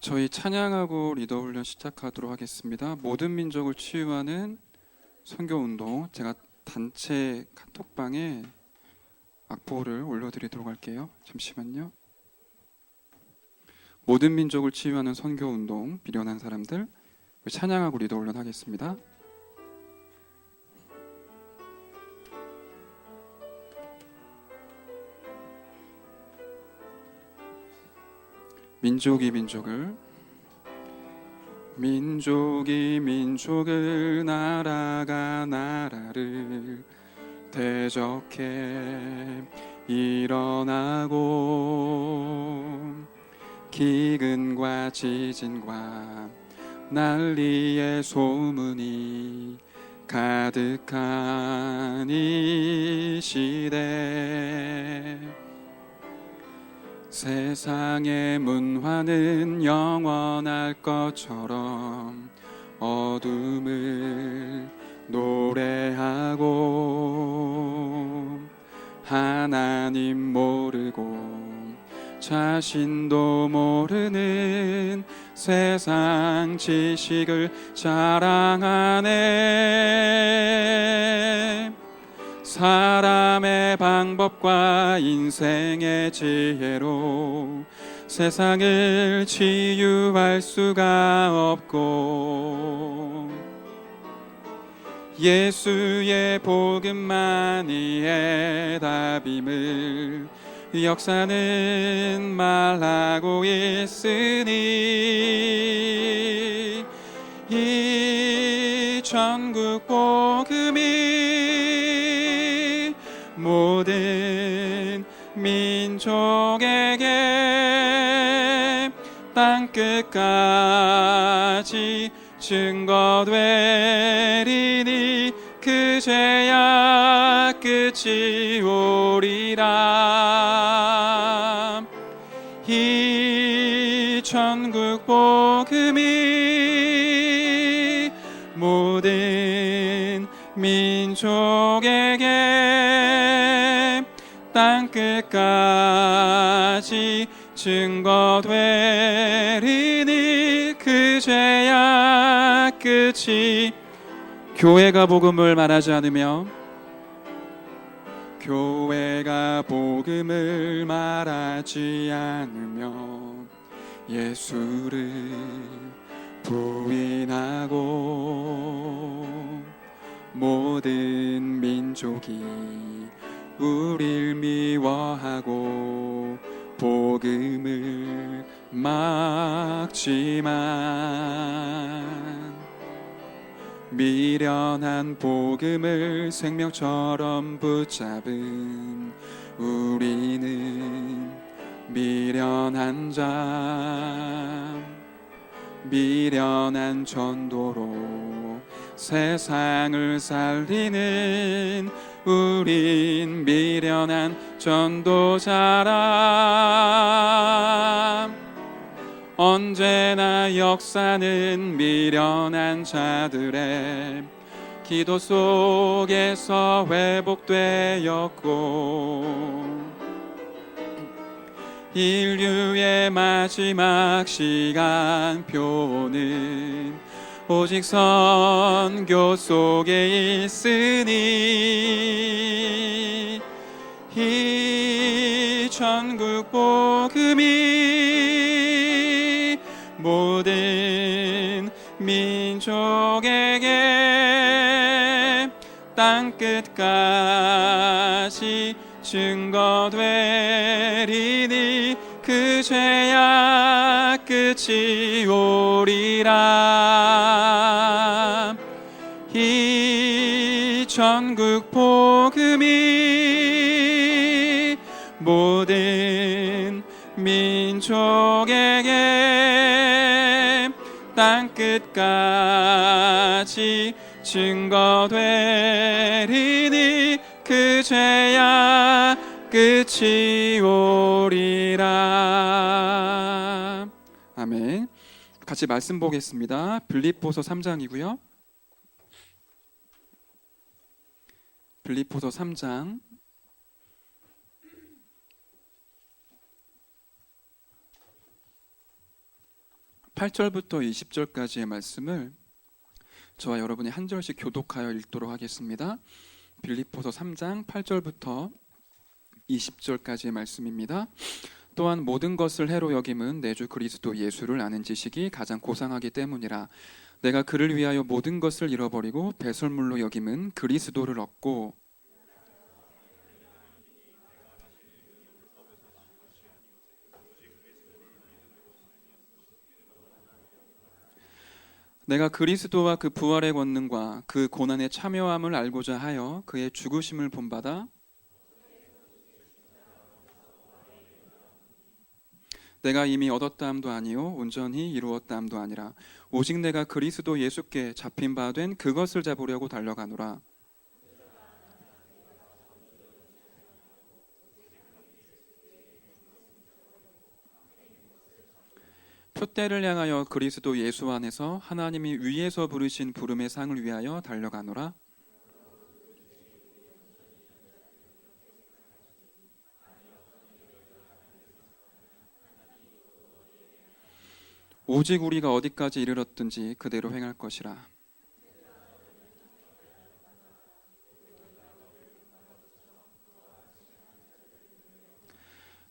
저희 찬양하고 리더 훈련 시작하도록 하겠습니다. 모든 민족을 치유하는 선교운동, 제가 단체 카톡방에 악보를 올려드리도록 할게요. 잠시만요. 모든 민족을 치유하는 선교운동, 미련한 사람들, 찬양하고 리더 훈련 하겠습니다. 민족이 민족을 나라가 나라를 대적해 일어나고 기근과 지진과 난리의 소문이 가득한 이 시대, 세상의 문화는 영원할 것처럼 어둠을 노래하고 하나님 모르고 자신도 모르는 세상 지식을 자랑하네. 사람의 방법과 인생의 지혜로 세상을 치유할 수가 없고, 예수의 복음만이 해답임을 역사는 말하고 있으니, 이 전국 복음이 모든 민족에게 땅끝까지 증거되리니 그제야 끝이 오리라. 이 전국 복음이 모든 민족에게 땅끝까지 증거되리니 그제야 끝이. 교회가 복음을 말하지 않으며 예수를 부인하고 모든 민족이 우릴 미워하고 복음을 막지만, 미련한 복음을 생명처럼 붙잡은 우리는 미련한 자, 미련한 전도로 세상을 살리는 우린 미련한 전도자라. 언제나 역사는 미련한 자들의 기도 속에서 회복되었고, 인류의 마지막 시간표는 오직 선교 속에 있으니, 이 전국 복음이 모든 민족에게 땅끝까지 증거되리니 그제야 끝이 오리라. 이 전국 복음이 모든 민족에게 땅끝까지 증거되리니 그제야 끝이 오리라. 아멘. 같이 말씀 보겠습니다. 빌립보서 3장이고요. 빌립보서 3장 8절부터 20절까지의 말씀을 저와 여러분이 한 절씩 교독하여 읽도록 하겠습니다. 빌립보서 3장 8절부터 20절까지의 말씀입니다. 또한 모든 것을 해로 여김은 내 주 그리스도 예수를 아는 지식이 가장 고상하기 때문이라. 내가 그를 위하여 모든 것을 잃어버리고 배설물로 여김은 그리스도를 얻고 내가 그리스도와 그 부활의 권능과 그 고난의 참여함을 알고자 하여 그의 죽으심을 본받아 내가 이미 얻었다함도 아니요 온전히 이루었다함도 아니라 오직 내가 그리스도 예수께 잡힌 바 된 그것을 잡으려고 달려가노라. 표대를 향하여 그리스도 예수 안에서 하나님이 위에서 부르신 부름의 상을 위하여 달려가노라. 오직 우리가 어디까지 이르렀든지 그대로 행할 것이라.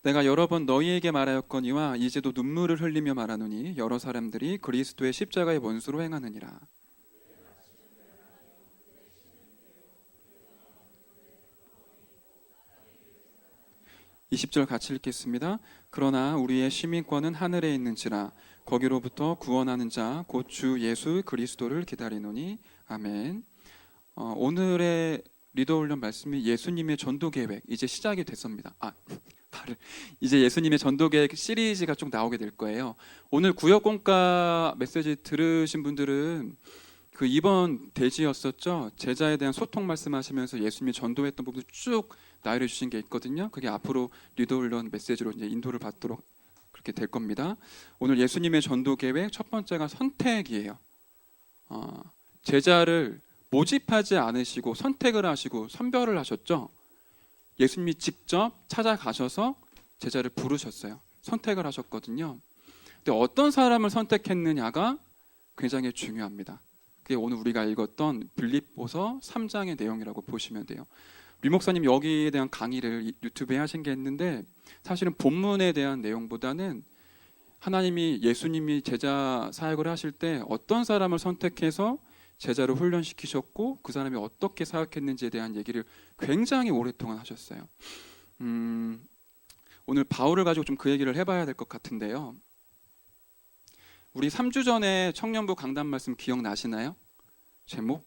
내가 여러 번 너희에게 말하였거니와 이제도 눈물을 흘리며 말하노니 여러 사람들이 그리스도의 십자가의 원수로 행하느니라. 20절 같이 읽겠습니다. 그러나 우리의 시민권은 하늘에 있는지라 거기로부터 구원하는 자 곧 주 예수 그리스도를 기다리노니 아멘. 오늘의 리더 훈련 말씀이 예수님의 전도 계획 이제 시작이 됐습니다. 이제 예수님의 전도 계획 시리즈가 쭉 나오게 될 거예요. 오늘 구역공과 메시지 들으신 분들은 그 이번 대지였었죠. 제자에 대한 소통 말씀하시면서 예수님이 전도했던 부분을 쭉 나열해 주신 게 있거든요. 그게 앞으로 리더 훈련 메시지로 이제 인도를 받도록 그렇게 될 겁니다. 오늘 예수님의 전도 계획 첫 번째가 선택이에요. 제자를 모집하지 않으시고 선택을 하시고 선별을 하셨죠. 예수님이 직접 찾아가셔서 제자를 부르셨어요. 선택을 하셨거든요. 근데 어떤 사람을 선택했느냐가 굉장히 중요합니다. 그게 오늘 우리가 읽었던 빌립보서 3장의 내용이라고 보시면 돼요. 리 목사님 여기에 대한 강의를 유튜브에 하신 게 있는데 사실은 본문에 대한 내용보다는 하나님이 예수님이 제자 사역을 하실 때 어떤 사람을 선택해서 제자를 훈련시키셨고 그 사람이 어떻게 사역했는지에 대한 얘기를 굉장히 오랫동안 하셨어요. 오늘 바울을 가지고 좀 그 얘기를 해봐야 될 것 같은데요. 우리 3주 전에 청년부 강단 말씀 기억나시나요? 제목?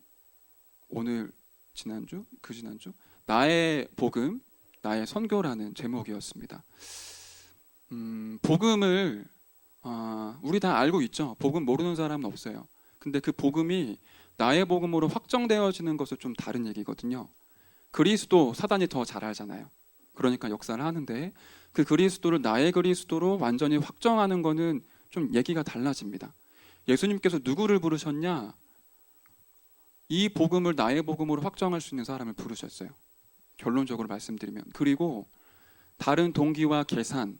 오늘 지난주? 그 지난주? 나의 복음, 나의 선교라는 제목이었습니다. 복음을 우리 다 알고 있죠. 복음 모르는 사람은 없어요. 근데 그 복음이 나의 복음으로 확정되어지는 것은 좀 다른 얘기거든요. 그리스도 사단이 더 잘 알잖아요. 그러니까 역사를 하는데 그 그리스도를 나의 그리스도로 완전히 확정하는 거는 좀 얘기가 달라집니다. 예수님께서 누구를 부르셨냐? 이 복음을 나의 복음으로 확정할 수 있는 사람을 부르셨어요. 결론적으로 말씀드리면. 그리고 다른 동기와 계산,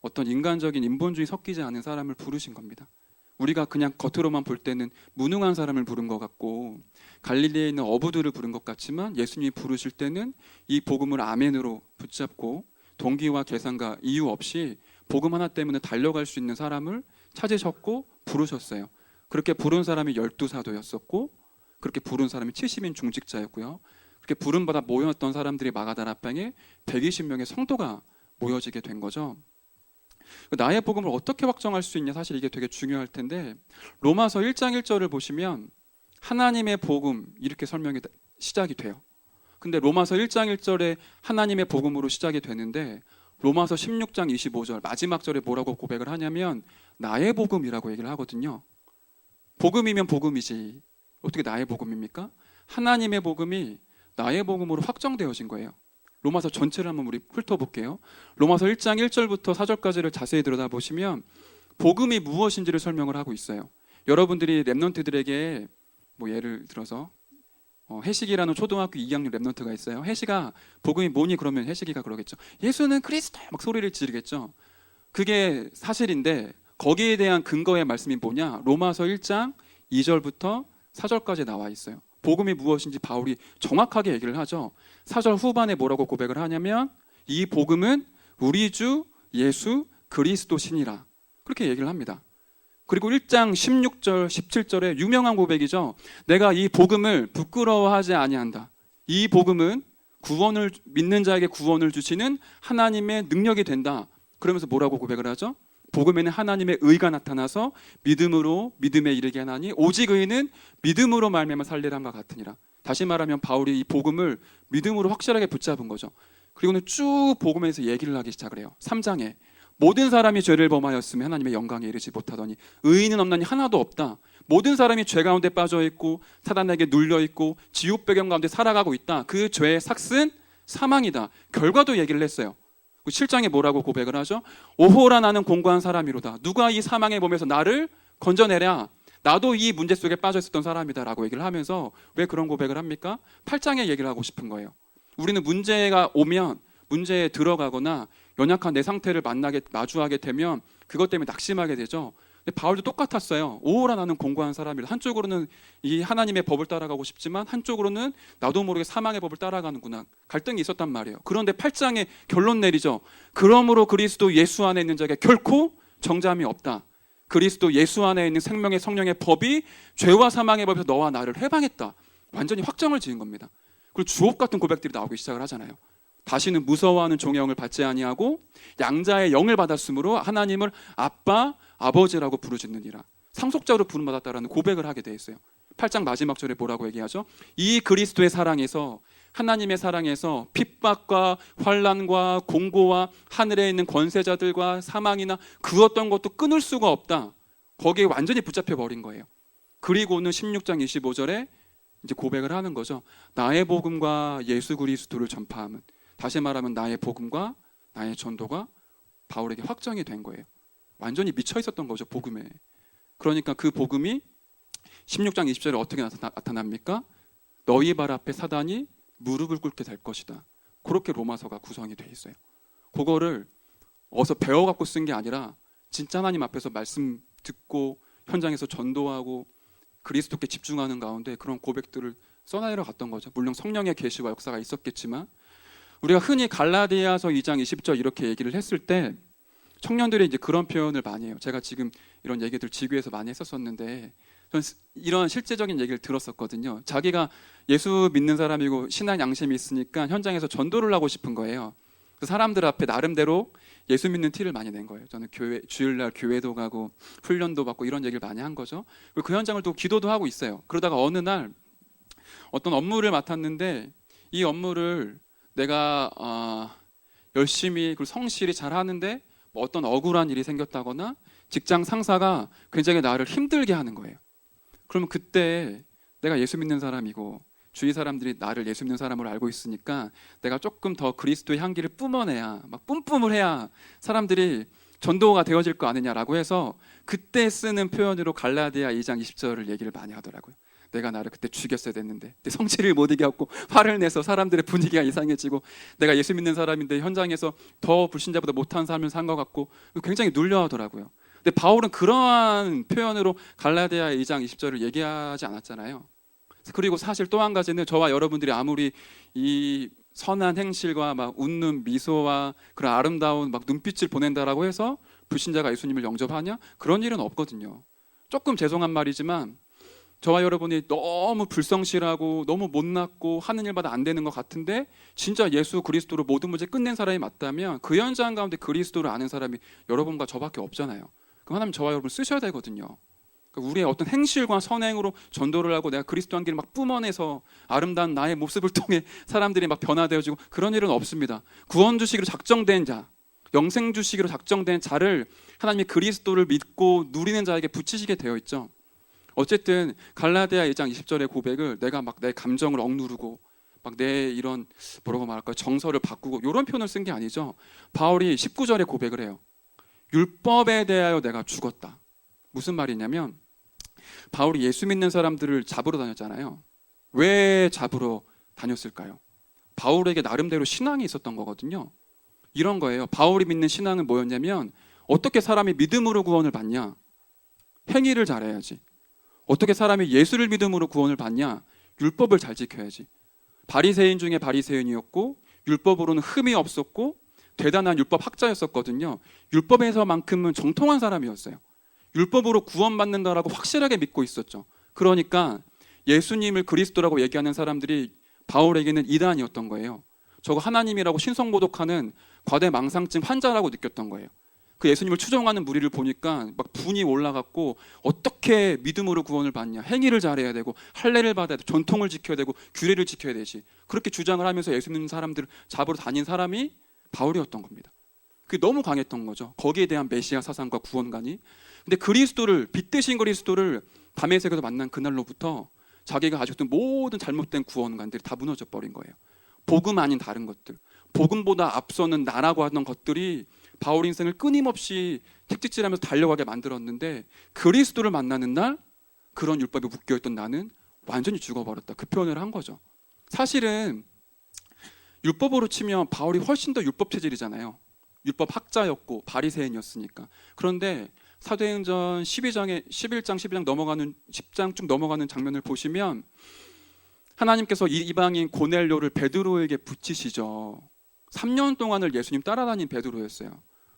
어떤 인간적인 인본주의 섞이지 않은 사람을 부르신 겁니다. 우리가 그냥 겉으로만 볼 때는 무능한 사람을 부른 것 같고 갈릴리에 있는 어부들을 부른 것 같지만 예수님이 부르실 때는 이 복음을 아멘으로 붙잡고 동기와 계산과 이유 없이 복음 하나 때문에 달려갈 수 있는 사람을 찾으셨고 부르셨어요. 그렇게 부른 사람이 12사도였었고 그렇게 부른 사람이 70인 중직자였고요. 그렇게 부름받아 모였던 사람들이 마가다나 앞방에 120명의 성도가 모여지게 된 거죠. 나의 복음을 어떻게 확정할 수 있냐, 사실 이게 되게 중요할 텐데 로마서 1장 1절을 보시면 하나님의 복음 이렇게 설명이 시작이 돼요. 근데 로마서 1장 1절에 하나님의 복음으로 시작이 되는데 로마서 16장 25절 마지막 절에 뭐라고 고백을 하냐면 나의 복음이라고 얘기를 하거든요. 복음이면 복음이지 어떻게 나의 복음입니까? 하나님의 복음이 나의 복음으로 확정되어진 거예요. 로마서 전체를 한번 우리 훑어볼게요. 로마서 1장 1절부터 4절까지를 자세히 들여다보시면 복음이 무엇인지를 설명을 하고 있어요. 여러분들이 랩넌트들에게 뭐 예를 들어서 해식이라는 초등학교 2학년 랩넌트가 있어요. 해식아 복음이 뭐니? 그러면 해식이가 그러겠죠. 예수는 그리스도야 막 소리를 지르겠죠. 그게 사실인데 거기에 대한 근거의 말씀이 뭐냐? 로마서 1장 2절부터 4절까지 나와 있어요. 복음이 무엇인지 바울이 정확하게 얘기를 하죠. 4절 후반에 뭐라고 고백을 하냐면 이 복음은 우리 주 예수 그리스도시니라. 그렇게 얘기를 합니다. 그리고 1장 16절 17절에 유명한 고백이죠. 내가 이 복음을 부끄러워하지 아니한다. 이 복음은 구원을 믿는 자에게 구원을 주시는 하나님의 능력이 된다. 그러면서 뭐라고 고백을 하죠? 복음에는 하나님의 의가 나타나서 믿음으로 믿음에 이르게 하나니 오직 의는 믿음으로 말미암아 살리라 함과 같으니라. 다시 말하면 바울이 이 복음을 믿음으로 확실하게 붙잡은 거죠. 그리고는 쭉 복음에서 얘기를 하기 시작을 해요. 3장에 모든 사람이 죄를 범하였으면 하나님의 영광에 이르지 못하더니 의인은 없나니 하나도 없다. 모든 사람이 죄 가운데 빠져 있고 사단에게 눌려 있고 지옥 배경 가운데 살아가고 있다. 그 죄의 삭은 사망이다. 결과도 얘기를 했어요. 7장에 뭐라고 고백을 하죠? 오호라 나는 공고한 사람이로다. 누가 이 사망의 몸에서 나를 건져내랴. 나도 이 문제 속에 빠져 있었던 사람이다 라고 얘기를 하면서 왜 그런 고백을 합니까? 8장에 얘기를 하고 싶은 거예요. 우리는 문제가 오면 문제에 들어가거나 연약한 내 상태를 마주하게 되면 그것 때문에 낙심하게 되죠. 근데 바울도 똑같았어요. 오호라 나는 공고한 사람이다. 한쪽으로는 이 하나님의 법을 따라가고 싶지만 한쪽으로는 나도 모르게 사망의 법을 따라가는구나. 갈등이 있었단 말이에요. 그런데 8장에 결론 내리죠. 그러므로 그리스도 예수 안에 있는 자에게 결코 정잠이 없다. 그리스도 예수 안에 있는 생명의 성령의 법이 죄와 사망의 법에서 너와 나를 해방했다. 완전히 확정을 지은 겁니다. 그리고 주옥 같은 고백들이 나오기 시작을 하잖아요. 다시는 무서워하는 종의 영을 받지 아니하고 양자의 영을 받았으므로 하나님을 아빠, 아버지라고 부르짖느니라. 상속자로 부름받았다라는 고백을 하게 돼 있어요. 8장 마지막 절에 뭐라고 얘기하죠? 이 그리스도의 사랑에서 하나님의 사랑에서 핍박과 환난과 공고와 하늘에 있는 권세자들과 사망이나 그 어떤 것도 끊을 수가 없다. 거기에 완전히 붙잡혀 버린 거예요. 그리고는 16장 25절에 이제 고백을 하는 거죠. 나의 복음과 예수 그리스도를 전파함은, 다시 말하면 나의 복음과 나의 전도가 바울에게 확정이 된 거예요. 완전히 미쳐 있었던 거죠, 복음에. 그러니까 그 복음이 16장 20절에 어떻게 나타납니까? 너희 발 앞에 사단이 무릎을 꿇게 될 것이다. 그렇게 로마서가 구성이 돼 있어요. 그거를 어서 배워갖고 쓴 게 아니라 진짜 하나님 앞에서 말씀 듣고 현장에서 전도하고 그리스도께 집중하는 가운데 그런 고백들을 써내려 갔던 거죠. 물론 성령의 계시와 역사가 있었겠지만 우리가 흔히 갈라디아서 2장 20절 이렇게 얘기를 했을 때 청년들이 이제 그런 표현을 많이 해요. 제가 지금 이런 얘기들 지구에서 많이 했었었는데 저는 이런 실제적인 얘기를 들었었거든요. 자기가 예수 믿는 사람이고 신앙 양심이 있으니까 현장에서 전도를 하고 싶은 거예요. 그 사람들 앞에 나름대로 예수 믿는 티를 많이 낸 거예요. 저는 주일날 교회도 가고 훈련도 받고 이런 얘기를 많이 한 거죠. 그리고 그 현장을 또 기도도 하고 있어요. 그러다가 어느 날 어떤 업무를 맡았는데 이 업무를 내가 열심히 그리고 성실히 잘 하는데 뭐 어떤 억울한 일이 생겼다거나 직장 상사가 굉장히 나를 힘들게 하는 거예요. 그러면 그때 내가 예수 믿는 사람이고 주위 사람들이 나를 예수 믿는 사람으로 알고 있으니까 내가 조금 더 그리스도의 향기를 뿜어내야, 막 뿜뿜을 해야 사람들이 전도가 되어질 거 아니냐라고 해서 그때 쓰는 표현으로 갈라디아 2장 20절을 얘기를 많이 하더라고요. 내가 나를 그때 죽였어야 됐는데 성질을 못 이겨갖고 화를 내서 사람들의 분위기가 이상해지고 내가 예수 믿는 사람인데 현장에서 더 불신자보다 못한 사람을 산 것 같고 굉장히 눌려하더라고요. 근데 바울은 그러한 표현으로 갈라디아 2장 20절을 얘기하지 않았잖아요. 그리고 사실 또 한 가지는 저와 여러분들이 아무리 이 선한 행실과 막 웃는 미소와 그런 아름다운 막 눈빛을 보낸다라고 해서 불신자가 예수님을 영접하냐? 그런 일은 없거든요. 조금 죄송한 말이지만 저와 여러분이 너무 불성실하고 너무 못났고 하는 일마다 안 되는 것 같은데 진짜 예수 그리스도로 모든 문제 끝낸 사람이 맞다면 그 현장 가운데 그리스도를 아는 사람이 여러분과 저밖에 없잖아요. 그럼 하나님 저와 여러분 쓰셔야 되거든요. 그러니까 우리의 어떤 행실과 선행으로 전도를 하고 내가 그리스도 향기를 막 뿜어내서 아름다운 나의 모습을 통해 사람들이 막 변화되어지고 그런 일은 없습니다. 구원 주시기로 작정된 자, 영생 주시기로 작정된 자를 하나님이 그리스도를 믿고 누리는 자에게 붙이시게 되어 있죠. 어쨌든 갈라디아 2장 20절의 고백을 내가 막 내 감정을 억누르고 막 내 이런 뭐라고 말할까요? 정서를 바꾸고 이런 표현을 쓴 게 아니죠. 바울이 19절에 고백을 해요. 율법에 대하여 내가 죽었다. 무슨 말이냐면 바울이 예수 믿는 사람들을 잡으러 다녔잖아요. 왜 잡으러 다녔을까요? 바울에게 나름대로 신앙이 있었던 거거든요. 이런 거예요. 바울이 믿는 신앙은 뭐였냐면 어떻게 사람이 믿음으로 구원을 받냐? 행위를 잘해야지. 어떻게 사람이 예수를 믿음으로 구원을 받냐? 율법을 잘 지켜야지. 바리새인 중에 바리새인이었고 율법으로는 흠이 없었고 대단한 율법 학자였었거든요. 율법에서만큼은 정통한 사람이었어요. 율법으로 구원받는다라고 확실하게 믿고 있었죠. 그러니까 예수님을 그리스도라고 얘기하는 사람들이 바울에게는 이단이었던 거예요. 저거 하나님이라고 신성모독하는 과대망상증 환자라고 느꼈던 거예요. 그 예수님을 추종하는 무리를 보니까 막 분이 올라갔고 어떻게 믿음으로 구원을 받냐, 행위를 잘해야 되고 할례를 받아야 되고 전통을 지켜야 되고 규례를 지켜야 되지, 그렇게 주장을 하면서 예수 믿는 사람들을 잡으러 다닌 사람이 바울이었던 겁니다. 그게 너무 강했던 거죠. 거기에 대한 메시아 사상과 구원관이. 근데 그리스도를, 빛 되신 그리스도를 다메섹에서 만난 그날로부터 자기가 가지고 있던 모든 잘못된 구원관들이 다 무너져 버린 거예요. 복음 아닌 다른 것들, 복음보다 앞서는 나라고 하던 것들이 바울 인생을 끊임없이 택직질하면서 달려가게 만들었는데, 그리스도를 만나는 날 그런 율법에 묶여있던 나는 완전히 죽어버렸다, 그 표현을 한 거죠. 사실은 율법으로 치면 바울이 훨씬 더 율법 체질이잖아요. 율법 학자였고 바리새인이었으니까. 그런데 사도행전 11장 넘어가는 10장 쭉 넘어가는 장면을 보시면 하나님께서 이 이방인 고넬료를 베드로에게 붙이시죠. 3년 동안을 예수님 따라다닌 베드로였어요.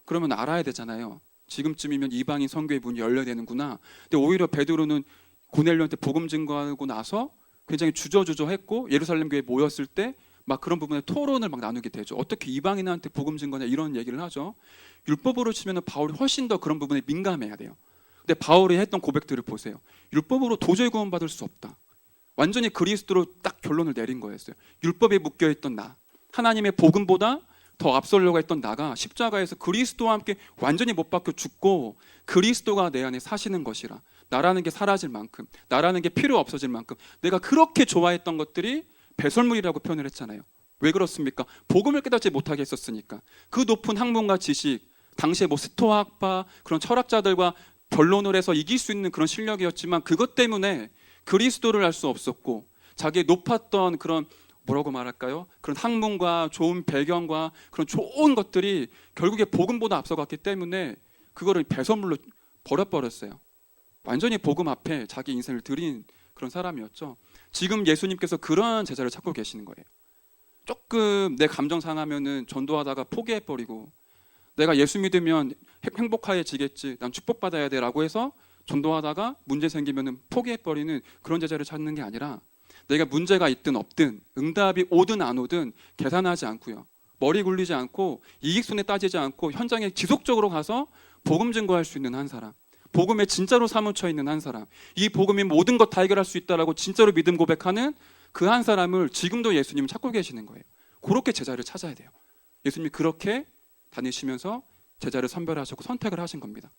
그러면 알아야 되잖아요. 지금쯤이면 이방인 선교의 문이 열려야 되는구나. 근데 오히려 베드로는 고넬료한테 복음 증거하고 나서 굉장히 주저주저했고, 예루살렘 교회에 모였을 때 막 그런 부분에 토론을 막 나누게 되죠. 어떻게 이방인한테 복음 증거냐, 이런 얘기를 하죠. 율법으로 치면 바울이 훨씬 더 그런 부분에 민감해야 돼요. 근데 바울이 했던 고백들을 보세요. 율법으로 도저히 구원받을 수 없다. 완전히 그리스도로 딱 결론을 내린 거였어요. 율법에 묶여있던 나, 하나님의 복음보다 더 앞서려고 했던 나가 십자가에서 그리스도와 함께 완전히 못 박혀 죽고 그리스도가 내 안에 사시는 것이라, 나라는 게 사라질 만큼, 나라는 게 필요 없어질 만큼 내가 그렇게 좋아했던 것들이 배설물이라고 표현을 했잖아요. 왜 그렇습니까? 복음을 깨닫지 못하게 했었으니까. 그 높은 학문과 지식, 당시에 뭐 스토아 학파 그런 철학자들과 변론을 해서 이길 수 있는 그런 실력이었지만, 그것 때문에 그리스도를 알 수 없었고, 자기의 높았던 그런, 뭐라고 말할까요? 그런 학문과 좋은 배경과 그런 좋은 것들이 결국에 복음보다 앞서갔기 때문에 그거를 배설물로 버려버렸어요. 완전히 복음 앞에 자기 인생을 드린 그런 사람이었죠. 지금 예수님께서 그런 제자를 찾고 계시는 거예요. 조금 내 감정 상하면은 전도하다가 포기해버리고, 내가 예수 믿으면 행복해지겠지, 난 축복받아야 돼 라고 해서 전도하다가 문제 생기면은 포기해버리는 그런 제자를 찾는 게 아니라, 내가 문제가 있든 없든 응답이 오든 안 오든 계산하지 않고요, 머리 굴리지 않고 이익순에 따지지 않고 현장에 지속적으로 가서 복음 증거할 수 있는 한 사람, 복음에 진짜로 사무쳐 있는 한 사람, 이 복음이 모든 것 다 해결할 수 있다라고 진짜로 믿음 고백하는 그 한 사람을 지금도 예수님은 찾고 계시는 거예요. 그렇게 제자를 찾아야 돼요. 예수님이 그렇게 다니시면서 제자를 선별하셨고 선택을 하신 겁니다.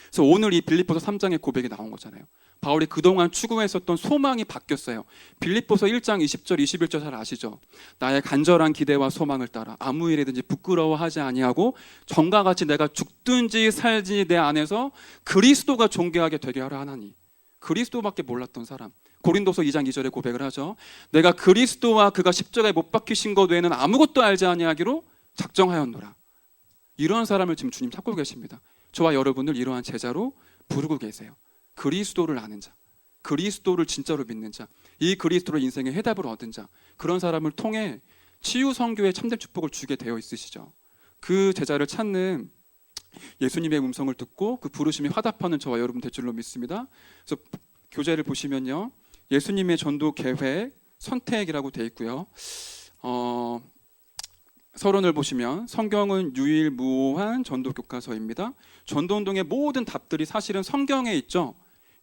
그래서 오늘 이 빌립보서 3장의 고백이 나온 거잖아요. 바울이 그동안 추구했었던 소망이 바뀌었어요. 빌립보서 1장 20절 21절 잘 아시죠? 나의 간절한 기대와 소망을 따라 아무 일이든지 부끄러워하지 아니하고 정과 같이 내가 죽든지 살든지 내 안에서 그리스도가 존귀하게 되게 하려 하나니. 그리스도밖에 몰랐던 사람, 고린도서 2장 2절에 고백을 하죠. 내가 그리스도와 그가 십자가에 못 박히신 것 외에는 아무것도 알지 아니하기로 작정하였노라. 이런 사람을 지금 주님 찾고 계십니다. 저와 여러분을 이러한 제자로 부르고 계세요. 그리스도를 아는 자, 그리스도를 진짜로 믿는 자, 이 그리스도로 인생의 해답을 얻은 자, 그런 사람을 통해 치유 선교의 참된 축복을 주게 되어 있으시죠. 그 제자를 찾는 예수님의 음성을 듣고 그 부르심이 화답하는 저와 여러분 될 줄로 믿습니다. 그래서 교재를 보시면요, 예수님의 전도 계획 선택이라고 되어 있고요. 서론을 보시면 성경은 유일무오한 전도 교과서입니다. 전도운동의 모든 답들이 사실은 성경에 있죠.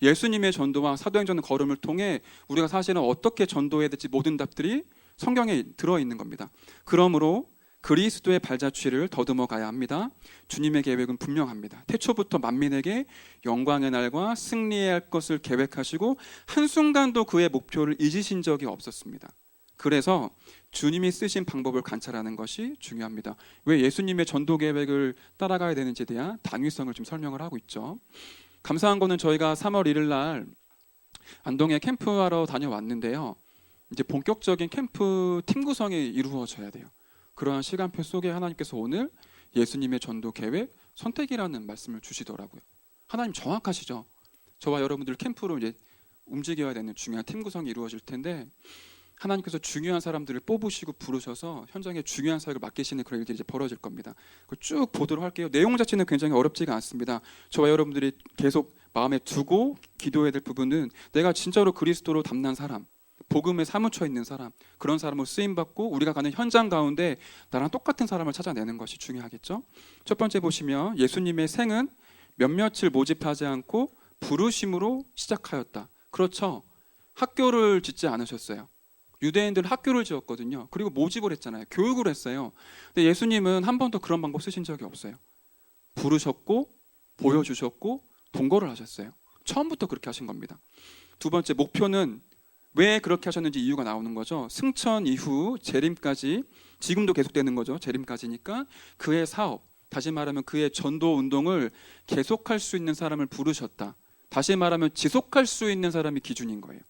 예수님의 전도와 사도행전 걸음을 통해 우리가 사실은 어떻게 전도해야 될지 모든 답들이 성경에 들어있는 겁니다. 그러므로 그리스도의 발자취를 더듬어 가야 합니다. 주님의 계획은 분명합니다. 태초부터 만민에게 영광의 날과 승리해야 할 것을 계획하시고 한순간도 그의 목표를 잊으신 적이 없었습니다. 그래서 주님이 쓰신 방법을 관찰하는 것이 중요합니다. 왜 예수님의 전도 계획을 따라가야 되는지에 대한 당위성을 좀 설명을 하고 있죠. 감사한 거는 저희가 3월 1일 날 안동에 캠프하러 다녀왔는데요. 이제 본격적인 캠프 팀 구성이 이루어져야 돼요. 그러한 시간표 속에 하나님께서 오늘 예수님의 전도 계획 선택이라는 말씀을 주시더라고요. 하나님 정확하시죠. 저와 여러분들 캠프로 이제 움직여야 되는 중요한 팀 구성이 이루어질 텐데 하나님께서 중요한 사람들을 뽑으시고 부르셔서 현장에 중요한 사역을 맡기시는 그런 일들이 이제 벌어질 겁니다. 쭉 보도록 할게요. 내용 자체는 굉장히 어렵지가 않습니다. 저와 여러분들이 계속 마음에 두고 기도해야 될 부분은 내가 진짜로 그리스도로 담난 사람, 복음에 사무쳐 있는 사람, 그런 사람으로 쓰임받고 우리가 가는 현장 가운데 나랑 똑같은 사람을 찾아내는 것이 중요하겠죠. 첫 번째 보시면 예수님의 생은 몇몇을 모집하지 않고 부르심으로 시작하였다. 그렇죠. 학교를 짓지 않으셨어요. 유대인들은 학교를 지었거든요. 그리고 모집을 했잖아요. 교육을 했어요. 근데 예수님은 한 번도 그런 방법 쓰신 적이 없어요. 부르셨고 보여주셨고 동거를 하셨어요. 처음부터 그렇게 하신 겁니다. 두 번째 목표는 왜 그렇게 하셨는지 이유가 나오는 거죠. 승천 이후 재림까지, 지금도 계속되는 거죠. 재림까지니까 그의 사업, 다시 말하면 그의 전도 운동을 계속할 수 있는 사람을 부르셨다. 다시 말하면 지속할 수 있는 사람이 기준인 거예요.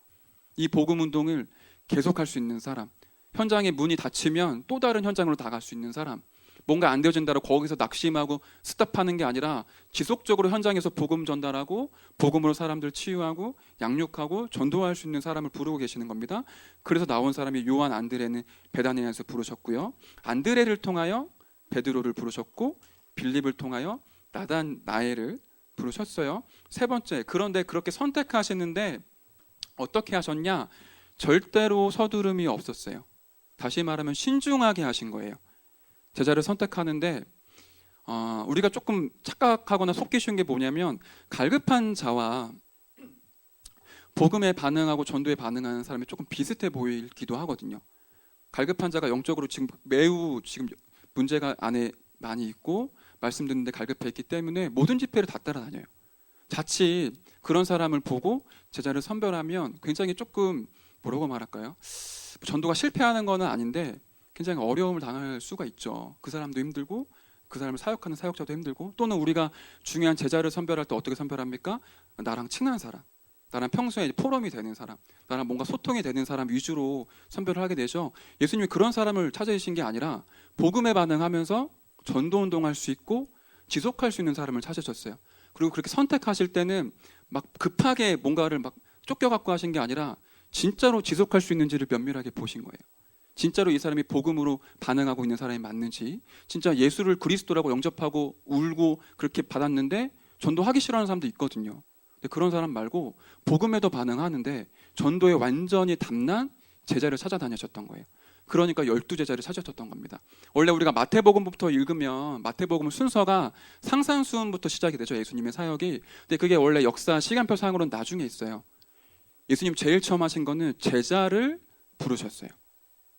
이 복음 운동을 계속할 수 있는 사람, 현장에 문이 닫히면 또 다른 현장으로 나갈 수 있는 사람, 뭔가 안 되어진다고 거기서 낙심하고 스탑하는 게 아니라 지속적으로 현장에서 복음 전달하고 복음으로 사람들 치유하고 양육하고 전도할 수 있는 사람을 부르고 계시는 겁니다. 그래서 나온 사람이 요한, 안드레는 베다니아에서 부르셨고요. 안드레를 통하여 베드로를 부르셨고 빌립을 통하여 나단, 나엘을 부르셨어요. 세 번째, 그런데 그렇게 선택하시는데 어떻게 하셨냐? 절대로 서두름이 없었어요. 다시 말하면 신중하게 하신 거예요. 제자를 선택하는데 우리가 조금 착각하거나 속기 쉬운 게 뭐냐면 갈급한 자와 복음에 반응하고 전도에 반응하는 사람이 조금 비슷해 보이기도 하거든요. 갈급한 자가 영적으로 지금 매우 문제가 안에 많이 있고 말씀 듣는데 갈급해 있기 때문에 모든 집회를 다 따라다녀요. 자칫 그런 사람을 보고 제자를 선별하면 굉장히 조금 뭐라고 말할까요? 전도가 실패하는 건 아닌데 굉장히 어려움을 당할 수가 있죠. 그 사람도 힘들고 그 사람을 사역하는 사역자도 힘들고, 또는 우리가 중요한 제자를 선별할 때 어떻게 선별합니까? 나랑 친한 사람, 나랑 평소에 포럼이 되는 사람, 나랑 뭔가 소통이 되는 사람 위주로 선별을 하게 되죠. 예수님이 그런 사람을 찾으신 게 아니라 복음에 반응하면서 전도 운동할 수 있고 지속할 수 있는 사람을 찾으셨어요. 그리고 그렇게 선택하실 때는 막 급하게 뭔가를 막 쫓겨갖고 하신 게 아니라 진짜로 지속할 수 있는지를 면밀하게 보신 거예요. 진짜로 이 사람이 복음으로 반응하고 있는 사람이 맞는지, 진짜 예수를 그리스도라고 영접하고 울고 그렇게 받았는데 전도하기 싫어하는 사람도 있거든요. 근데 그런 사람 말고 복음에도 반응하는데 전도에 완전히 담난 제자를 찾아다니셨던 거예요. 그러니까 12제자를 찾으셨던 겁니다. 원래 우리가 마태복음부터 읽으면 마태복음 순서가 상산수훈부터 시작이 되죠. 예수님의 사역이. 근데 그게 원래 역사 시간표 상으로는 나중에 있어요. 예수님 제일 처음 하신 거는 제자를 부르셨어요.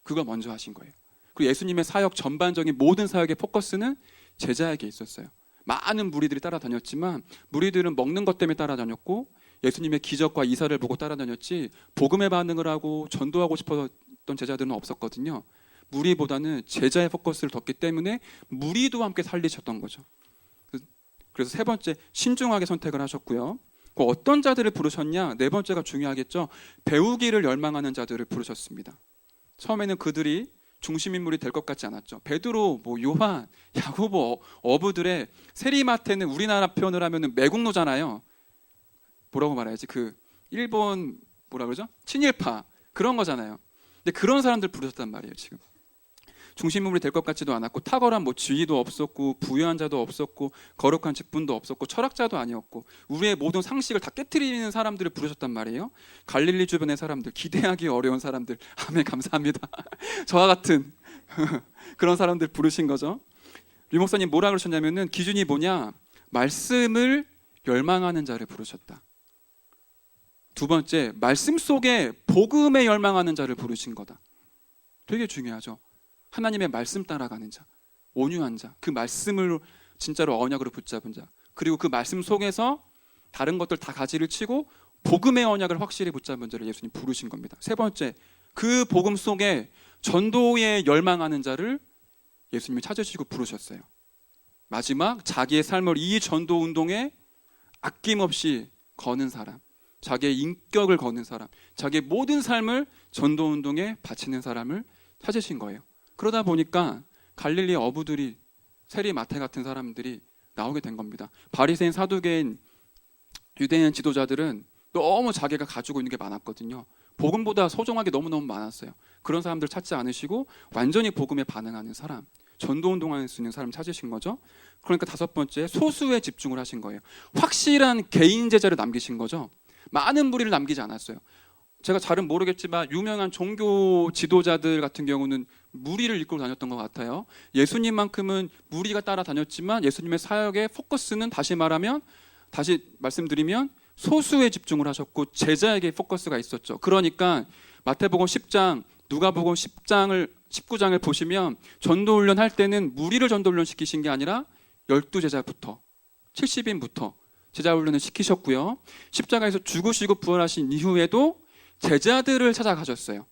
그거 먼저 하신 거예요. 그리고 예수님의 사역 전반적인 모든 사역의 포커스는 제자에게 있었어요. 많은 무리들이 따라다녔지만 무리들은 먹는 것 때문에 따라다녔고 예수님의 기적과 이사를 보고 따라다녔지 복음에 반응을 하고 전도하고 싶었던 제자들은 없었거든요. 무리보다는 제자의 포커스를 뒀기 때문에 무리도 함께 살리셨던 거죠. 그래서 세 번째, 신중하게 선택을 하셨고요. 어떤 자들을 부르셨냐? 네 번째가 중요하겠죠. 배우기를 열망하는 자들을 부르셨습니다. 처음에는 그들이 중심 인물이 될 것 같지 않았죠. 베드로, 요한, 야고보, 어부들의 세리마태는 우리나라 표현을 하면은 매국노잖아요. 뭐라고 말해야지? 그 일본 뭐라 그러죠? 친일파 그런 거잖아요. 근데 그런 사람들 부르셨단 말이에요. 지금 중심 인물이 될 것 같지도 않았고 탁월한 지위도 없었고 부유한 자도 없었고 거룩한 직분도 없었고 철학자도 아니었고 우리의 모든 상식을 다 깨트리는 사람들을 부르셨단 말이에요. 갈릴리 주변의 사람들, 기대하기 어려운 사람들. 아멘, 감사합니다. 저와 같은 그런 사람들 부르신 거죠. 류 목사님 뭐라 그러셨냐면은 기준이 뭐냐? 말씀을 열망하는 자를 부르셨다. 두 번째, 말씀 속에 복음에 열망하는 자를 부르신 거다. 되게 중요하죠. 하나님의 말씀 따라가는 자, 온유한 자, 그 말씀을 진짜로 언약으로 붙잡은 자, 그리고 그 말씀 속에서 다른 것들 다 가지를 치고 복음의 언약을 확실히 붙잡은 자를 예수님 부르신 겁니다. 세 번째, 그 복음 속에 전도에 열망하는 자를 예수님이 찾으시고 부르셨어요. 마지막, 자기의 삶을 이 전도 운동에 아낌없이 거는 사람, 자기의 인격을 거는 사람, 자기의 모든 삶을 전도 운동에 바치는 사람을 찾으신 거예요. 그러다 보니까 갈릴리 어부들이, 세리 마태 같은 사람들이 나오게 된 겁니다. 바리새인, 사두개인, 유대인 지도자들은 너무 자기가 가지고 있는 게 많았거든요. 복음보다 소중하게 너무너무 많았어요. 그런 사람들 찾지 않으시고 완전히 복음에 반응하는 사람, 전도운동할 수 있는 사람 찾으신 거죠. 그러니까 다섯 번째, 소수에 집중을 하신 거예요. 확실한 개인 제자를 남기신 거죠. 많은 무리를 남기지 않았어요. 제가 잘은 모르겠지만 유명한 종교 지도자들 같은 경우는 무리를 이끌고 다녔던 것 같아요. 예수님만큼은 무리가 따라다녔지만 예수님의 사역의 포커스는 다시 말씀드리면 소수에 집중을 하셨고 제자에게 포커스가 있었죠. 그러니까 마태복음 10장, 누가복음 19장을 보시면 전도훈련 할 때는 무리를 전도훈련 시키신 게 아니라 12제자부터 70인부터 제자훈련을 시키셨고요. 십자가에서 죽으시고 부활하신 이후에도 제자들을 찾아가셨어요.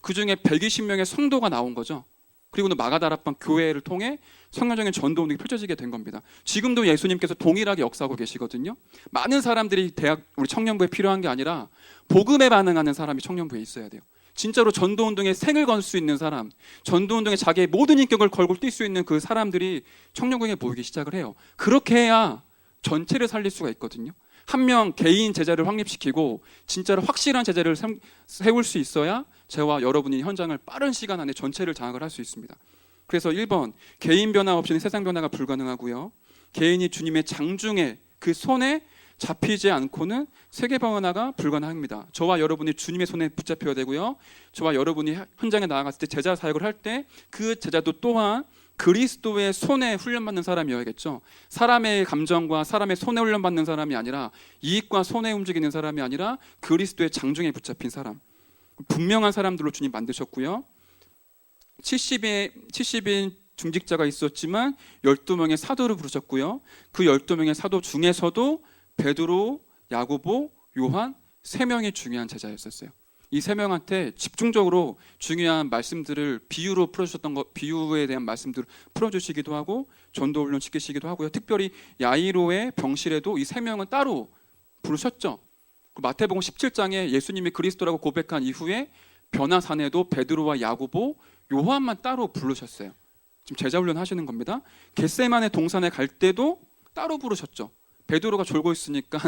그 중에 120명의 성도가 나온 거죠. 그리고는 마가다락방 교회를 통해 성령적인 전도운동이 펼쳐지게 된 겁니다. 지금도 예수님께서 동일하게 역사하고 계시거든요. 많은 사람들이 우리 청년부에 필요한 게 아니라 복음에 반응하는 사람이 청년부에 있어야 돼요. 진짜로 전도운동에 생을 걸 수 있는 사람, 전도운동에 자기의 모든 인격을 걸고 뛸 수 있는 그 사람들이 청년부에 모이기 시작을 해요. 그렇게 해야 전체를 살릴 수가 있거든요. 한 명 개인 제자를 확립시키고 진짜로 확실한 제자를 세울 수 있어야 저와 여러분이 현장을 빠른 시간 안에 전체를 장악을 할 수 있습니다. 그래서 1번, 개인 변화 없이는 세상 변화가 불가능하고요. 개인이 주님의 장중에 그 손에 잡히지 않고는 세계 변화가 불가능합니다. 저와 여러분이 주님의 손에 붙잡혀야 되고요. 저와 여러분이 현장에 나아갔을 때 제자 사역을 할 때 그 제자도 또한 그리스도의 손에 훈련받는 사람이어야겠죠. 사람의 감정과 사람의 손에 훈련받는 사람이 아니라, 이익과 손에 움직이는 사람이 아니라 그리스도의 장중에 붙잡힌 사람, 분명한 사람들로 주님 만드셨고요. 70인 중직자가 있었지만 12명의 사도를 부르셨고요. 그 12명의 사도 중에서도 베드로, 야고보, 요한 3명이 중요한 제자였었어요. 이 3명한테 집중적으로 중요한 말씀들을 비유로 풀어주셨던 것, 비유에 대한 말씀들을 풀어주시기도 하고 전도훈련 시키시기도 하고요. 특별히 야이로의 병실에도 이 3명은 따로 부르셨죠. 마태복음 17장에 예수님이 그리스도라고 고백한 이후에 변화산에도 베드로와 야고보, 요한만 따로 부르셨어요. 지금 제자훈련 하시는 겁니다. 겟세마네 동산에 갈 때도 따로 부르셨죠. 베드로가 졸고 있으니까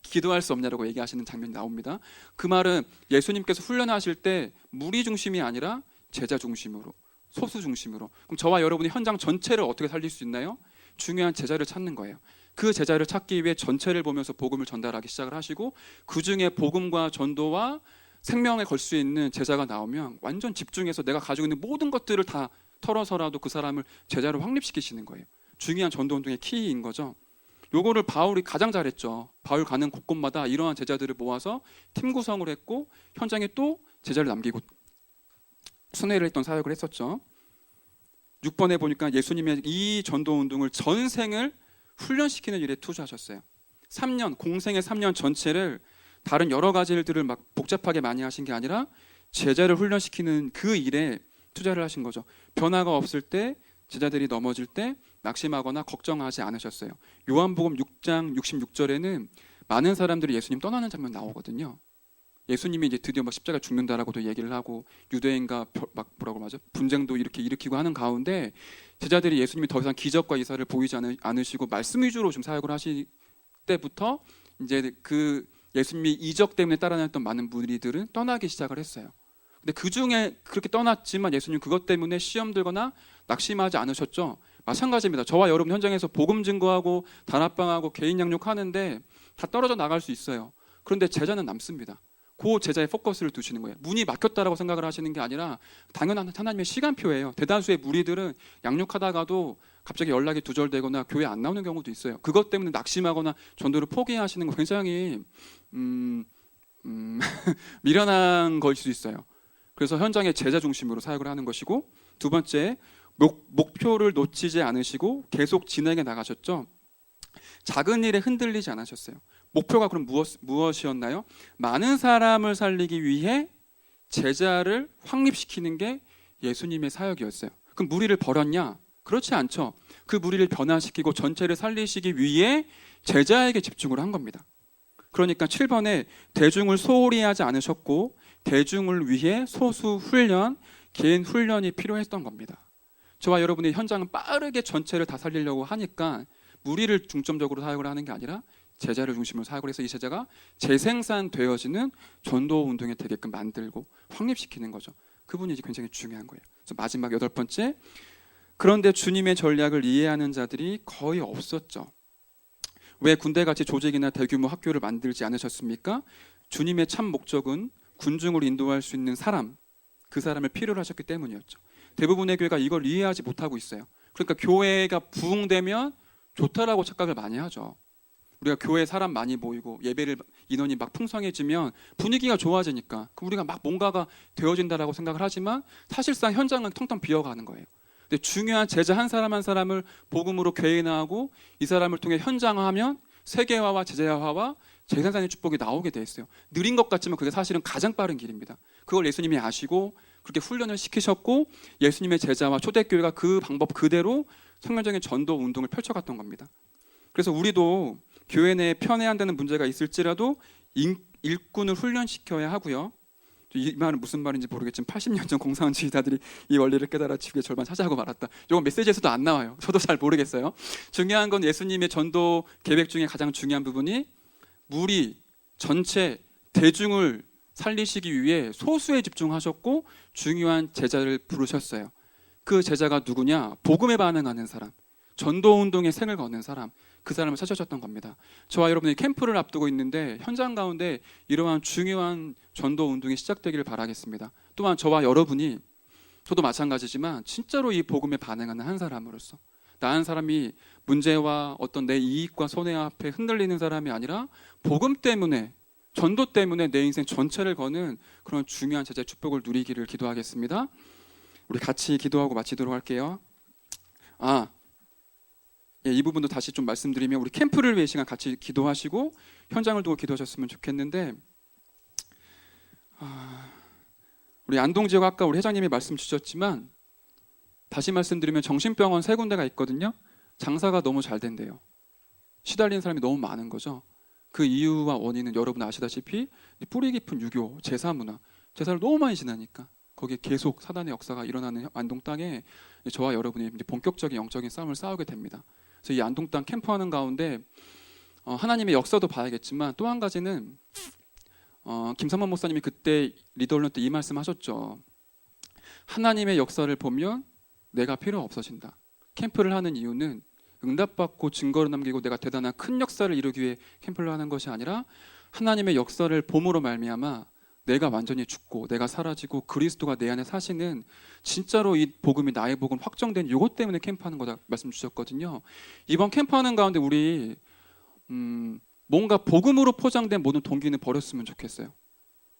기도할 수 없냐라고 얘기하시는 장면이 나옵니다. 그 말은 예수님께서 훈련하실 때 무리 중심이 아니라 제자 중심으로, 소수 중심으로. 그럼 저와 여러분이 현장 전체를 어떻게 살릴 수 있나요? 중요한 제자를 찾는 거예요. 그 제자를 찾기 위해 전체를 보면서 복음을 전달하기 시작을 하시고, 그 중에 복음과 전도와 생명에 걸 수 있는 제자가 나오면 완전 집중해서 내가 가지고 있는 모든 것들을 다 털어서라도 그 사람을 제자로 확립시키시는 거예요. 중요한 전도운동의 키인 거죠. 요거를 바울이 가장 잘했죠. 바울 가는 곳곳마다 이러한 제자들을 모아서 팀 구성을 했고 현장에 또 제자를 남기고 순회를 했던 사역을 했었죠. 6번에 보니까 예수님의 이 전도운동을 전생을 훈련시키는 일에 투자하셨어요. 3년, 공생의 3년 전체를 다른 여러 가지 일들을 막 복잡하게 많이 하신 게 아니라 제자를 훈련시키는 그 일에 투자를 하신 거죠. 변화가 없을 때, 제자들이 넘어질 때 낙심하거나 걱정하지 않으셨어요. 요한복음 6장 66절에는 많은 사람들이 예수님 떠나는 장면 나오거든요. 예수님이 이제 드디어 막 십자가 죽는다라고도 얘기를 하고 유대인과 막 뭐라고 하죠? 분쟁도 이렇게 일으키고 하는 가운데 제자들이 예수님이 더 이상 기적과 이사를 보이지 않으시고 말씀 위주로 좀 사역을 하실 때부터 이제 그 예수님이 이적 때문에 따라다녔던 많은 무리들은 떠나기 시작을 했어요. 근데 그 중에 그렇게 떠났지만 예수님 그것 때문에 시험 들거나 낙심하지 않으셨죠. 마찬가지입니다. 저와 여러분 현장에서 복음 증거하고 단합방하고 개인 양육하는데 다 떨어져 나갈 수 있어요. 그런데 제자는 남습니다. 그 제자의 포커스를 두시는 거예요. 문이 막혔다라고 생각을 하시는 게 아니라 당연한 하나님의 시간표예요. 대다수의 무리들은 양육하다가도 갑자기 연락이 두절되거나 교회 안 나오는 경우도 있어요. 그것 때문에 낙심하거나 전도를 포기하시는 거 굉장히 미련한 것일 수 있어요. 그래서 현장에 제자 중심으로 사역을 하는 것이고, 두 번째, 목표를 놓치지 않으시고 계속 진행해 나가셨죠. 작은 일에 흔들리지 않으셨어요. 목표가 그럼 무엇이었나요? 많은 사람을 살리기 위해 제자를 확립시키는 게 예수님의 사역이었어요. 그럼 무리를 버렸냐? 그렇지 않죠. 그 무리를 변화시키고 전체를 살리시기 위해 제자에게 집중을 한 겁니다. 그러니까 7번에 대중을 소홀히 하지 않으셨고 대중을 위해 소수 훈련, 개인 훈련이 필요했던 겁니다. 저와 여러분의 현장은 빠르게 전체를 다 살리려고 하니까 무리를 중점적으로 사역을 하는 게 아니라 제자를 중심으로 사역을 해서 이 제자가 재생산되어지는 전도 운동이 되게끔 만들고 확립시키는 거죠. 그 부분이 굉장히 중요한 거예요. 그래서 마지막 8번째, 그런데 주님의 전략을 이해하는 자들이 거의 없었죠. 왜 군대같이 조직이나 대규모 학교를 만들지 않으셨습니까? 주님의 참 목적은 군중을 인도할 수 있는 사람, 그 사람을 필요로 하셨기 때문이었죠. 대부분의 교회가 이걸 이해하지 못하고 있어요. 그러니까 교회가 부흥되면 좋다라고 착각을 많이 하죠. 우리가 교회에 사람 많이 모이고 예배를 인원이 막 풍성해지면 분위기가 좋아지니까 우리가 막 뭔가가 되어진다라고 생각을 하지만 사실상 현장은 텅텅 비어가는 거예요. 근데 중요한 제자 한 사람 한 사람을 복음으로 개인화하고 이 사람을 통해 현장화하면 세계화와 제자화와 재생산의 축복이 나오게 돼 있어요. 느린 것 같지만 그게 사실은 가장 빠른 길입니다. 그걸 예수님이 아시고 그렇게 훈련을 시키셨고 예수님의 제자와 초대교회가 그 방법 그대로 성경적인 전도 운동을 펼쳐갔던 겁니다. 그래서 우리도 교회 내에 편애한다는 문제가 있을지라도 일꾼을 훈련시켜야 하고요. 이 말은 무슨 말인지 모르겠지만 80년 전 공사원 지휘자들이 이 원리를 깨달아 지구의 절반 차지하고 말았다. 이건 메시지에서도 안 나와요. 저도 잘 모르겠어요. 중요한 건 예수님의 전도 계획 중에 가장 중요한 부분이 무리 전체 대중을 살리시기 위해 소수에 집중하셨고 중요한 제자를 부르셨어요. 그 제자가 누구냐? 복음에 반응하는 사람, 전도운동에 생을 거는 사람, 그 사람을 찾으셨던 겁니다. 저와 여러분이 캠프를 앞두고 있는데 현장 가운데 이러한 중요한 전도운동이 시작되기를 바라겠습니다. 또한 저와 여러분이, 저도 마찬가지지만 진짜로 이 복음에 반응하는 한 사람으로서 나 한 사람이 문제와 어떤 내 이익과 손해 앞에 흔들리는 사람이 아니라 복음 때문에, 전도 때문에 내 인생 전체를 거는 그런 중요한 제자의 축복을 누리기를 기도하겠습니다. 우리 같이 기도하고 마치도록 할게요. 이 부분도 다시 좀 말씀드리면 우리 캠프를 위해 시간 같이 기도하시고 현장을 두고 기도하셨으면 좋겠는데, 우리 안동 지역 아까 우리 회장님이 말씀 주셨지만 다시 말씀드리면 정신병원 3군데가 있거든요. 장사가 너무 잘 된대요. 시달리는 사람이 너무 많은 거죠. 그 이유와 원인은 여러분 아시다시피 뿌리 깊은 유교, 제사문화, 제사를 너무 많이 지나니까 거기에 계속 사단의 역사가 일어나는 안동 땅에 저와 여러분이 이제 본격적인 영적인 싸움을 싸우게 됩니다. 그래서 이 안동 땅 캠프하는 가운데 하나님의 역사도 봐야겠지만 또 한 가지는 김삼원 목사님이 그때 리더훈련 때 이 말씀하셨죠. 하나님의 역사를 보면 내가 필요 없어진다. 캠프를 하는 이유는 응답받고 증거를 남기고 내가 대단한 큰 역사를 이루기 위해 캠프를 하는 것이 아니라 하나님의 역사를 봄으로 말미암아 내가 완전히 죽고 내가 사라지고 그리스도가 내 안에 사시는 진짜로 이 복음이 나의 복음 확정된 이것 때문에 캠프하는 거다 말씀 주셨거든요. 이번 캠프하는 가운데 우리 뭔가 복음으로 포장된 모든 동기는 버렸으면 좋겠어요.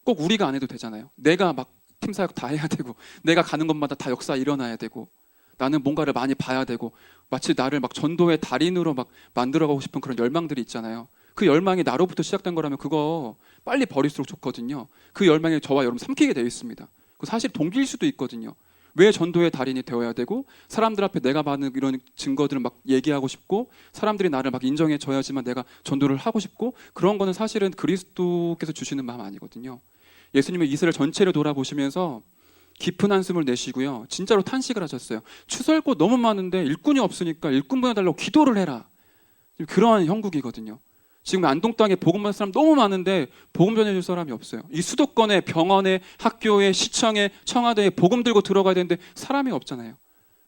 꼭 우리가 안 해도 되잖아요. 내가 막 팀사역 다 해야 되고 내가 가는 곳마다 다 역사 일어나야 되고 나는 뭔가를 많이 봐야 되고 마치 나를 막 전도의 달인으로 막 만들어가고 싶은 그런 열망들이 있잖아요. 그 열망이 나로부터 시작된 거라면 그거 빨리 버릴수록 좋거든요. 그 열망이 저와 여러분 삼키게 되어 있습니다. 그 사실 동기일 수도 있거든요. 왜 전도의 달인이 되어야 되고 사람들 앞에 내가 받는 이런 증거들을 막 얘기하고 싶고 사람들이 나를 막 인정해 줘야지만 내가 전도를 하고 싶고 그런 거는 사실은 그리스도께서 주시는 마음 아니거든요. 예수님은 이스라엘 전체를 돌아보시면서 깊은 한숨을 내쉬고요. 진짜로 탄식을 하셨어요. 추수할 곳 너무 많은데 일꾼이 없으니까 일꾼 보내달라고 기도를 해라. 그러한 형국이거든요. 지금 안동 땅에 복음 받는 사람 너무 많은데 복음 전해줄 사람이 없어요. 이 수도권에 병원에 학교에 시청에 청와대에 복음 들고 들어가야 되는데 사람이 없잖아요.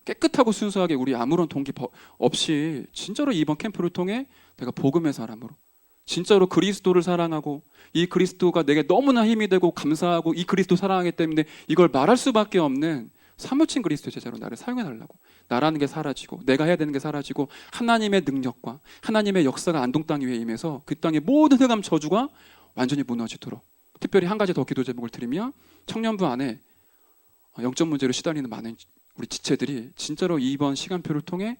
깨끗하고 순수하게 우리 아무런 동기 없이 진짜로 이번 캠프를 통해 내가 복음의 사람으로 진짜로 그리스도를 사랑하고 이 그리스도가 내게 너무나 힘이 되고 감사하고 이 그리스도 사랑하기 때문에 이걸 말할 수밖에 없는 사무친 그리스도 제자로 나를 사용해달라고. 나라는 게 사라지고 내가 해야 되는 게 사라지고 하나님의 능력과 하나님의 역사가 안동 땅 위에 임해서 그 땅의 모든 흑암 저주가 완전히 무너지도록. 특별히 한 가지 더 기도 제목을 드리면 청년부 안에 영적 문제로 시달리는 많은 우리 지체들이 진짜로 이번 시간표를 통해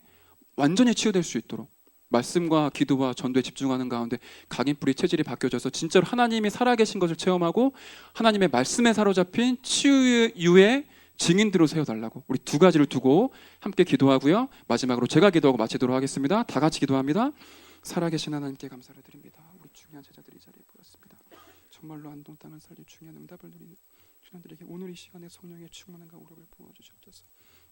완전히 치유될 수 있도록 말씀과 기도와 전도에 집중하는 가운데 각인뿌리 체질이 바뀌어져서 진짜로 하나님이 살아계신 것을 체험하고 하나님의 말씀에 사로잡힌 치유의 증인들로 세워달라고 우리 두 가지를 두고 함께 기도하고요. 마지막으로 제가 기도하고 마치도록 하겠습니다. 다 같이 기도합니다. 살아계신 하나님께 감사를 드립니다. 우리 중요한 제자들이 이 자리에 모였습니다. 정말로 안동 땅을 살릴 중요한 응답을 누리는 주님들에게 오늘 이 시간에 성령의 충만함과 오력을 부어주시옵소서.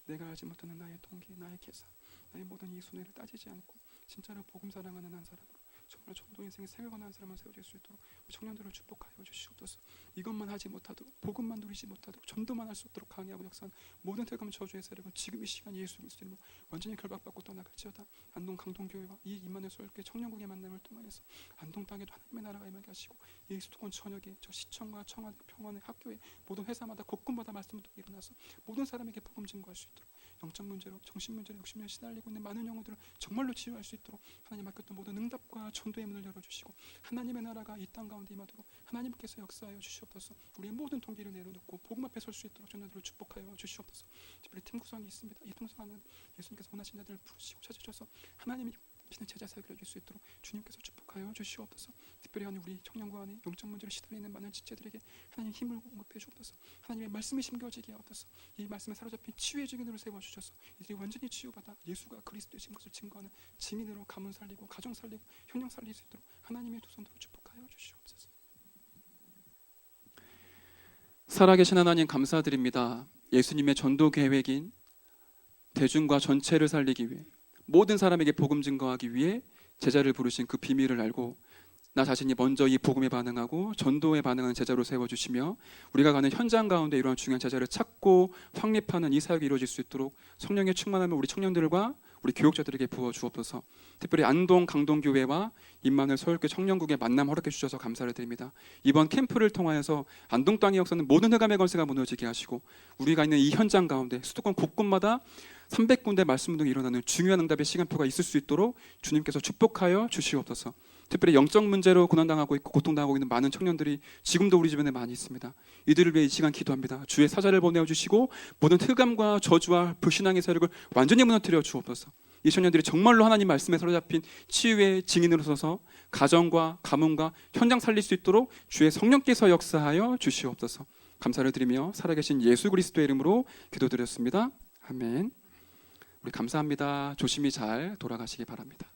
내가 알지 못하는 나의 동기, 나의 계산, 나의 모든 이 손해를 따지지 않고 진짜로 복음 사랑하는 한 사람으로 정말 전도 인생의 생명을 하는 사람을 세워줄 수 있도록 청년들을 축복하여 주시옵소서. 이것만 하지 못하도록, 복음만 누리지 못하도록, 전도만 할 수 없도록 강의하고 역사한 모든 태감 저주의 세력은 지금 이 시간 예수 그리스도 이름으로 완전히 결박받고 떠나갈지어다. 안동 강동교회와 이 임마누엘 서울교회 청년국의 만남을 통하여서 안동 땅에도 하나님의 나라가 임하게 하시고 이 수도권 전역에 저 시청과 청와대, 평원의 학교에 모든 회사마다 곳곳마다 말씀도 일어나서 모든 사람에게 복음 증거할 수 있도록 영적 문제로, 정신 문제로 욕심에 시달리고 있는 많은 영혼들을 정말로 치유할 수 있도록 하나님 맡겼던 모든 응답과 전도의 문을 열어주시고 하나님의 나라가 이 땅 가운데 임하도록 하나님께서 역사하여 주시옵소서. 우리의 모든 동기를 내려놓고 복음 앞에 설 수 있도록 전도들을 축복하여 주시옵소서. 특별히 팀 구성이 있습니다. 이 통성하는 예수님께서 원하신 자들을 부르시고 찾으셔서 하나님이 신의 제자 사역을 해줄 수 있도록 주님께서 축복하여 주시옵소서. 특별히 우리 청년과 안에 영적 문제로 시달리는 많은 지체들에게 하나님 힘을 공급해 주옵소서. 하나님의 말씀이 심겨지게 하옵소서. 이 말씀에 사로잡힌 치유의 증인으로 세워주셔서 이들이 완전히 치유받아 예수가 그리스도이신 것을 증거하는 증인으로 가문 살리고 가정 살리고 형령 살릴 수 있도록 하나님의 두 손으로 축복하여 주시옵소서. 살아계신 하나님 감사드립니다. 예수님의 전도 계획인 대중과 전체를 살리기 위해 모든 사람에게 복음 증거하기 위해 제자를 부르신 그 비밀을 알고 나 자신이 먼저 이 복음에 반응하고 전도에 반응하는 제자로 세워주시며 우리가 가는 현장 가운데 이러한 중요한 제자를 찾고 확립하는 이 사역이 이루어질 수 있도록 성령의 충만함을 우리 청년들과 우리 교육자들에게 부어 주옵소서. 특별히 안동 강동교회와 임마누엘 서울교회 청년국의 만남 허락해 주셔서 감사를 드립니다. 이번 캠프를 통하여서 안동 땅의 역사는 모든 흑암의 권세가 무너지게 하시고 우리가 있는 이 현장 가운데 수도권 곳곳마다 300군데 말씀운동이 일어나는 중요한 응답의 시간표가 있을 수 있도록 주님께서 축복하여 주시옵소서. 특별히 영적 문제로 고난당하고 있고 고통당하고 있는 많은 청년들이 지금도 우리 주변에 많이 있습니다. 이들을 위해 이 시간 기도합니다. 주의 사자를 보내주시고 모든 흑암과 저주와 불신앙의 세력을 완전히 무너뜨려 주옵소서. 이 청년들이 정말로 하나님 말씀에 사로잡힌 치유의 증인으로 서서 가정과 가문과 현장 살릴 수 있도록 주의 성령께서 역사하여 주시옵소서. 감사를 드리며 살아계신 예수 그리스도의 이름으로 기도드렸습니다. 아멘. 우리 감사합니다. 조심히 잘 돌아가시기 바랍니다.